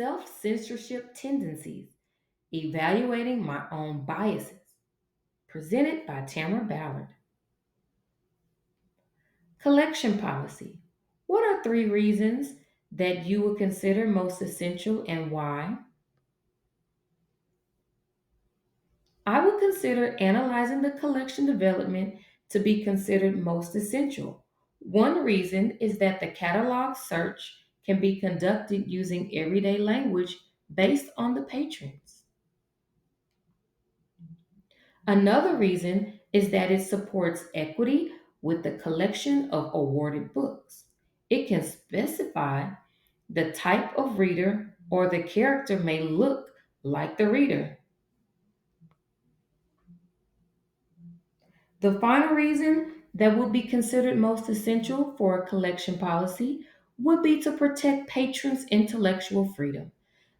Self censorship tendencies, evaluating my own biases, presented by Tamara Ballard. Collection policy. What are three reasons that you would consider most essential and why? I would consider analyzing the collection development to be considered most essential. One reason is that the catalog search can be conducted using everyday language based on the patrons. Another reason is that it supports equity with the collection of awarded books. It can specify the type of reader or the character may look like the reader. The final reason that would be considered most essential for a collection policy would be to protect patrons' intellectual freedom.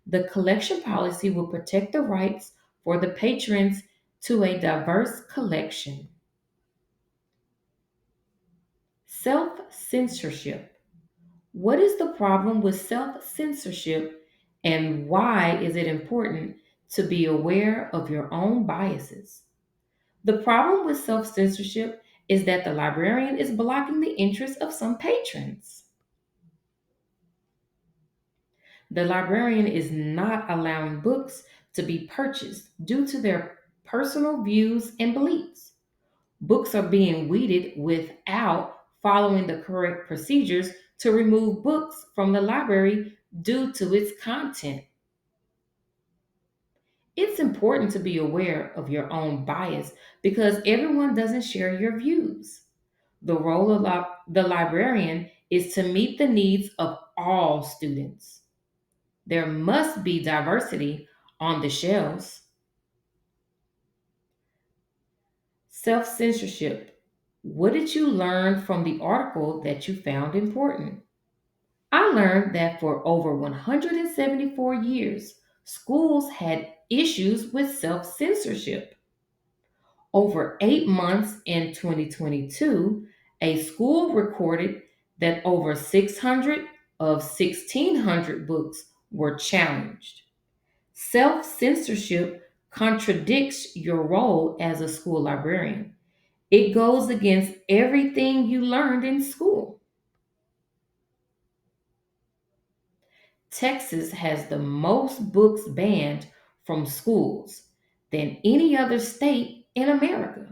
The collection policy will protect the rights for the patrons to a diverse collection. Self censorship. What is the problem with self censorship and why is it important to be aware of your own biases? The problem with self censorship is that the librarian is blocking the interests of some patrons. The librarian is not allowing books to be purchased due to their personal views and beliefs. Books are being weeded without following the correct procedures to remove books from the library due to its content. It's important to be aware of your own bias because everyone doesn't share your views. The role of the librarian is to meet the needs of all students. There must be diversity on the shelves. Self censorship. What did you learn from the article that you found important? I learned that for over 174 years, schools had issues with self censorship. Over 8 months in 2022, a school recorded that over 600 of 1,600 books were challenged. Self censorship contradicts your role as a school librarian. It goes against everything you learned in school. Texas has the most books banned from schools than any other state in America.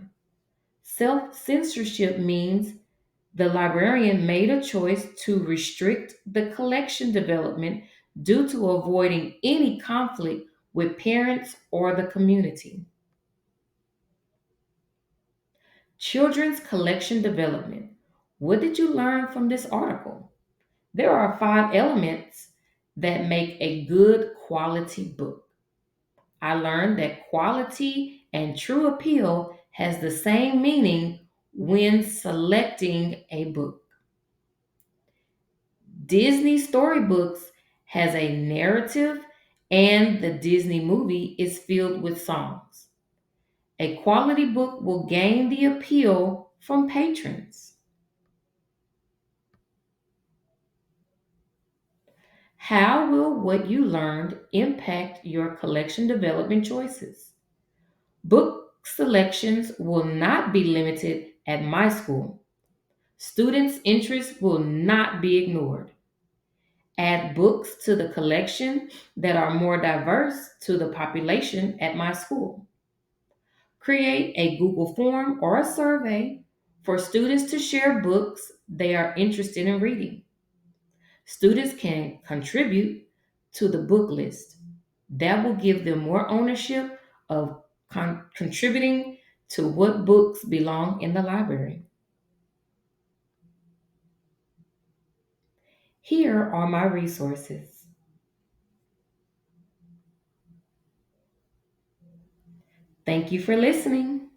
Self censorship means the librarian made a choice to restrict the collection development due to avoiding any conflict with parents or the community. Children's collection development. What did you learn from this article? There are five elements that make a good quality book. I learned that quality and true appeal has the same meaning when selecting a book. Disney storybooks has a narrative and the Disney movie is filled with songs. A quality book will gain the appeal from patrons. How will what you learned impact your collection development choices? Book selections will not be limited at my school. Students' interests will not be ignored. Add books to the collection that are more diverse to the population at my school. Create a Google form or a survey for students to share books they are interested in reading. Students can contribute to the book list. That will give them more ownership of contributing to what books belong in the library. Here are my resources. Thank you for listening.